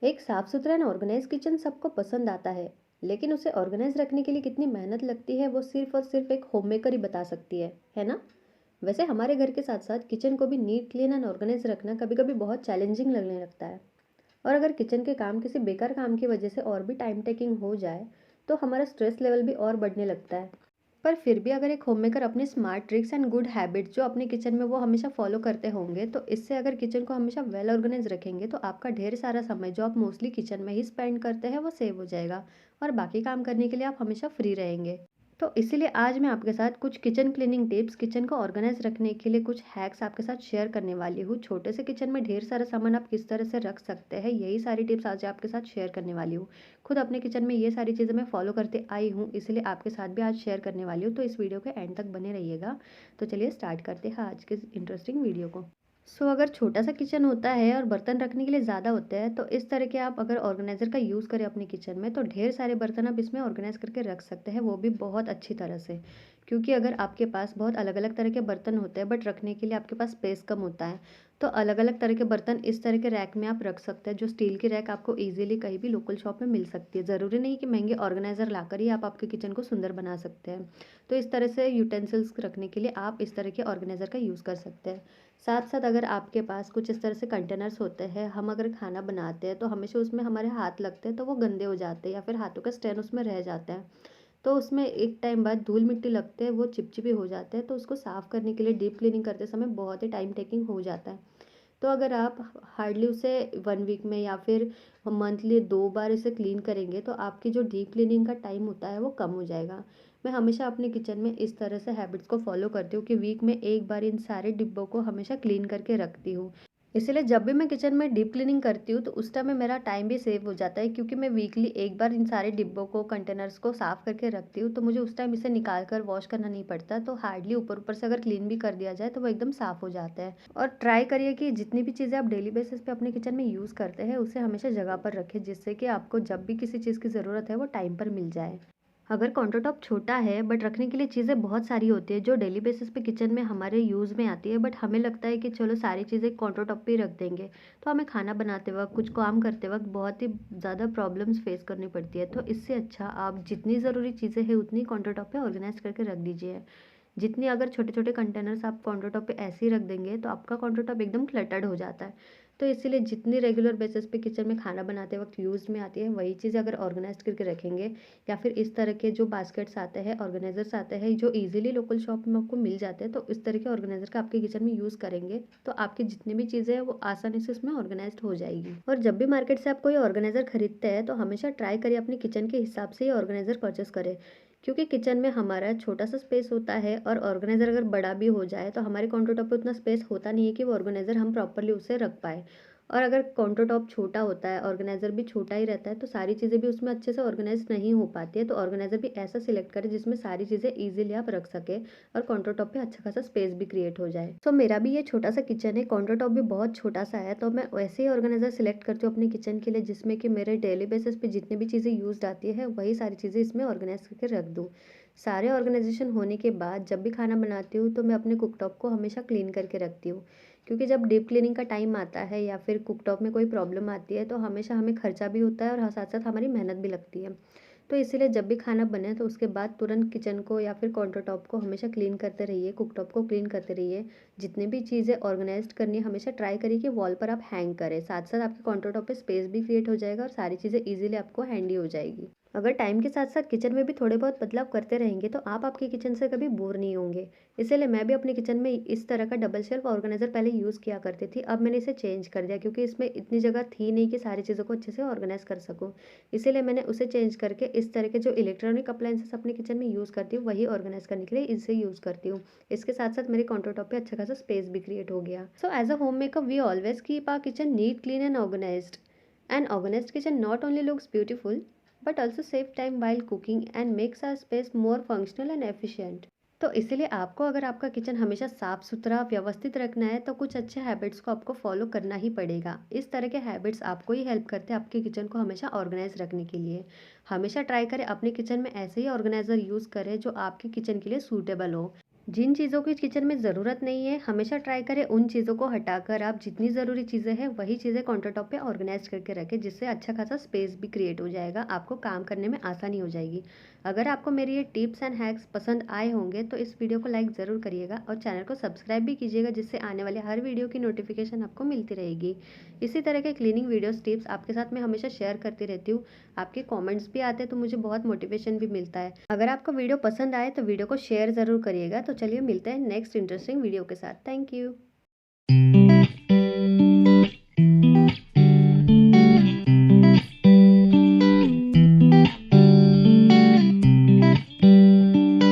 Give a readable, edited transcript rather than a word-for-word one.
एक साफ सुथरा एंड ऑर्गेनाइज किचन सबको पसंद आता है, लेकिन उसे ऑर्गेनाइज रखने के लिए कितनी मेहनत लगती है वो सिर्फ और सिर्फ एक होममेकर ही बता सकती है ना। वैसे हमारे घर के साथ साथ किचन को भी नीट क्लीन एंड ऑर्गेनाइज रखना कभी कभी बहुत चैलेंजिंग लगने लगता है। और अगर किचन के काम किसी बेकार काम की वजह से और भी टाइम टेकिंग हो जाए तो हमारा स्ट्रेस लेवल भी और बढ़ने लगता है। पर फिर भी अगर एक होममेकर अपने smart tricks and good habits जो अपने किचन में वो हमेशा फॉलो करते होंगे, तो इससे अगर किचन को हमेशा वेल ऑर्गेनाइज रखेंगे तो आपका ढेर सारा समय जो आप मोस्टली किचन में ही स्पेंड करते हैं वो सेव हो जाएगा और बाकी काम करने के लिए आप हमेशा फ्री रहेंगे। तो इसीलिए आज मैं आपके साथ कुछ किचन क्लीनिंग टिप्स, किचन को ऑर्गेनाइज रखने के लिए कुछ हैक्स आपके साथ शेयर करने वाली हूँ। छोटे से किचन में ढेर सारा सामान आप किस तरह से रख सकते हैं, यही सारी टिप्स आज आपके साथ शेयर करने वाली हूँ। खुद अपने किचन में ये सारी चीज़ें मैं फॉलो करते आई हूँ, इसलिए आपके साथ भी आज शेयर करने वाली हूँ। तो इस वीडियो के एंड तक बने रहिएगा। तो चलिए स्टार्ट करते हैं आज के इंटरेस्टिंग वीडियो को। अगर छोटा सा किचन होता है और बर्तन रखने के लिए ज़्यादा होते हैं, तो इस तरह के आप अगर ऑर्गेनाइज़र का यूज़ करें अपने किचन में तो ढेर सारे बर्तन आप इसमें ऑर्गेनाइज करके रख सकते हैं, वो भी बहुत अच्छी तरह से। क्योंकि अगर आपके पास बहुत अलग अलग तरह के बर्तन होते हैं बट रखने के लिए आपके पास स्पेस कम होता है, तो अलग अलग तरह के बर्तन इस तरह के रैक में आप रख सकते हैं। जो स्टील की रैक आपको ईजिली कहीं भी लोकल शॉप में मिल सकती है। ज़रूरी नहीं कि महंगे ऑर्गेनाइज़र लाकर ही आप आपके किचन को सुंदर बना सकते हैं। तो इस तरह से यूटेंसिल्स रखने के लिए आप इस तरह के ऑर्गेनाइज़र का यूज़ कर सकते हैं। साथ साथ अगर आपके पास कुछ इस तरह से कंटेनर्स होते हैं, हम अगर खाना बनाते हैं तो हमेशा उसमें हमारे हाथ लगते हैं तो वो गंदे हो जाते हैं या फिर हाथों का स्टेन उसमें रह जाता है। तो उसमें एक टाइम बाद धूल मिट्टी लगते हैं, वो चिपचिपे हो जाते हैं, तो उसको साफ़ करने के लिए डीप क्लीनिंग करते समय बहुत ही टाइम टेकिंग हो जाता है। तो अगर आप हार्डली उसे 1 वीक में या फिर मंथली 2 बार इसे क्लीन करेंगे तो आपकी जो डीप क्लीनिंग का टाइम होता है वो कम हो जाएगा। मैं हमेशा अपने किचन में इस तरह से हैबिट्स को फॉलो करती हूँ कि वीक में 1 बार इन सारे डिब्बों को हमेशा क्लीन करके रखती हूँ। इसलिए जब भी मैं किचन में डीप क्लीनिंग करती हूँ तो उस टाइम में मेरा टाइम भी सेव हो जाता है, क्योंकि मैं वीकली 1 बार इन सारे डिब्बों को, कंटेनर्स को साफ़ करके रखती हूँ, तो मुझे उस टाइम इसे निकाल कर वॉश करना नहीं पड़ता। तो हार्डली ऊपर-ऊपर से अगर क्लीन भी कर दिया जाए तो वो एकदम साफ़ हो जाता है। और ट्राई करिए कि जितनी भी चीज़ें आप डेली बेसिस पे अपने किचन में यूज़ करते हैं उसे हमेशा जगह पर रखें, जिससे कि आपको जब भी किसी चीज़ की ज़रूरत है वो टाइम पर मिल जाए। अगर काउंटर टॉप छोटा है बट रखने के लिए चीज़ें बहुत सारी होती है जो डेली बेसिस पे किचन में हमारे यूज़ में आती है, बट हमें लगता है कि चलो सारी चीज़ें काउंटर टॉप पे ही रख देंगे, तो हमें खाना बनाते वक्त, कुछ काम करते वक्त बहुत ही ज़्यादा प्रॉब्लम्स फेस करनी पड़ती है। तो इससे अच्छा आप जितनी ज़रूरी चीज़ें हैं उतनी काउंटर टॉप पे ऑर्गेनाइज करके रख दीजिए। जितनी अगर छोटे-छोटे कंटेनर्स आप काउंटर टॉप पे ऐसे ही रख देंगे तो आपका काउंटर टॉप एकदम क्लटर्ड हो जाता है। तो इसीलिए जितनी रेगुलर बेसिस पे किचन में खाना बनाते वक़्त यूज़ में आती है वही चीज़ें अगर ऑर्गेनाइज़ करके रखेंगे, या फिर इस तरह के जो बास्केट्स आते हैं, ऑर्गेनाइज़र्स आते हैं जो ईज़िली लोकल शॉप में आपको मिल जाते हैं, तो इस तरह के ऑर्गेनाइज़र का आपके किचन में यूज़ करेंगे तो आपकी जितनी भी चीज़ें हैं वो आसानी से उसमें ऑर्गेनाइज़्ड हो जाएगी। और जब भी मार्केट से आप कोई ऑर्गेनाइज़र खरीदते हैं तो हमेशा ट्राई करिए अपने किचन के हिसाब से ही ऑर्गेनाइज़र परचेज़ करें। क्योंकि किचन में हमारा छोटा-सा स्पेस होता है और ऑर्गेनाइज़र अगर बड़ा भी हो जाए तो हमारे काउंटर टॉप पे उतना स्पेस होता नहीं है कि वो ऑर्गेनाइज़र हम प्रॉपर्ली उसे रख पाएँ। और अगर काउंटर टॉप छोटा होता है, ऑर्गेनाइज़र भी छोटा ही रहता है, तो सारी चीज़ें भी उसमें अच्छे से ऑर्गेनाइज़ नहीं हो पाती है। तो ऑर्गेनाइज़र भी ऐसा सिलेक्ट करें जिसमें सारी चीज़ें ईज़िली आप रख सकें और काउंटर टॉप पे अच्छा खासा स्पेस भी क्रिएट हो जाए। तो मेरा भी ये छोटा-सा किचन है, काउंटर टॉप भी बहुत छोटा-सा है, तो मैं वैसे ही ऑर्गेनाइज़र सिलेक्ट करती हूँ अपने किचन के लिए जिसमें कि मेरे डेली बेसिस पे जितनी भी चीज़ें यूज़्ड आती है, वही सारी चीज़ें इसमें ऑर्गेनाइज़ करके रख दूँ। सारे ऑर्गेनाइज़ेशन होने के बाद जब भी खाना बनाती हूँ, तो मैं अपने कुकटॉप को हमेशा क्लीन करके रखती हूँ। क्योंकि जब डीप क्लीनिंग का टाइम आता है या फिर कुकटॉप में कोई प्रॉब्लम आती है तो हमेशा हमें खर्चा भी होता है और साथ-साथ हमारी मेहनत भी लगती है। तो इसीलिए जब भी खाना बने तो उसके बाद तुरंत किचन को या फिर काउंटर टॉप को हमेशा क्लीन करते रहिए, कुकटॉप को क्लीन करते रहिए। जितनी भी चीज़ें ऑर्गेनाइज़्ड करनी है हमेशा ट्राई करिए कि वॉल पर आप हैंग करें। साथ-साथ आपके काउंटर टॉप पे स्पेस भी क्रिएट हो जाएगा और सारी चीज़ें ईज़िली आपको हैंडी हो जाएगी। अगर टाइम के साथ-साथ किचन में भी थोड़े बहुत बदलाव करते रहेंगे तो आप आपके किचन से कभी बोर नहीं होंगे। इसीलिए मैं भी अपने किचन में इस तरह का डबल शेल्फ ऑर्गेनाइज़र पहले यूज़ किया करती थी। अब मैंने इसे चेंज कर दिया क्योंकि इसमें इतनी जगह थी नहीं कि सारी चीज़ों को अच्छे से ऑर्गेनाइज़ कर सकूँ। इसीलिए मैंने उसे चेंज करके इस तरह के जो इलेक्ट्रॉनिक अप्लायंसेस अपने किचन में यूज़ करती हूँ वही ऑर्गेनाइज़ करने के लिए इसे यूज़ करती हूँ। इसके साथ-साथ मेरे काउंटर टॉप पे अच्छा खासा स्पेस भी क्रिएट हो गया। So as a homemaker we always keep our kitchen neat, clean and organised. An organized kitchen not only looks beautiful but also save time while cooking and makes our space more functional and efficient. तो इसीलिए आपको अगर आपका kitchen हमेशा साफ सुथरा व्यवस्थित रखना है तो कुछ अच्छे हैबिट्स को आपको फॉलो करना ही पड़ेगा। इस तरह के हैबिट्स आपको ही हेल्प करते हैं आपके किचन को हमेशा ऑर्गेनाइज रखने के लिए। हमेशा ट्राई करें अपने किचन में ऐसे ही ऑर्गेनाइजर यूज़ करें जो आपके किचन के लिए सूटेबल हो। जिन चीज़ों की किचन में ज़रूरत नहीं है, हमेशा ट्राई करें उन चीज़ों को हटाकर आप जितनी ज़रूरी चीज़ें हैं, वही चीज़ें काउंटर टॉप पे ऑर्गेनाइज़ करके रखें, जिससे अच्छा खासा स्पेस भी क्रिएट हो जाएगा, आपको काम करने में आसानी हो जाएगी। अगर आपको मेरी ये टिप्स एंड हैक्स पसंद आए होंगे, तो इस वीडियो को लाइक ज़रूर करिएगा और चैनल को सब्सक्राइब भी कीजिएगा, जिससे आने वाले हर वीडियो की नोटिफिकेशन आपको मिलती रहेगी। इसी तरह के क्लीनिंग वीडियोज़ टिप्स आपके साथ मैं हमेशा शेयर करती रहती हूँ। आपके कमेंट्स भी आते हैं तो मुझे बहुत मोटिवेशन भी मिलता है। अगर आपको वीडियो पसंद आए तो वीडियो को शेयर ज़रूर करिएगा। तो चलिए मिलते हैं नेक्स्ट इंटरेस्टिंग वीडियो के साथ। Thank you.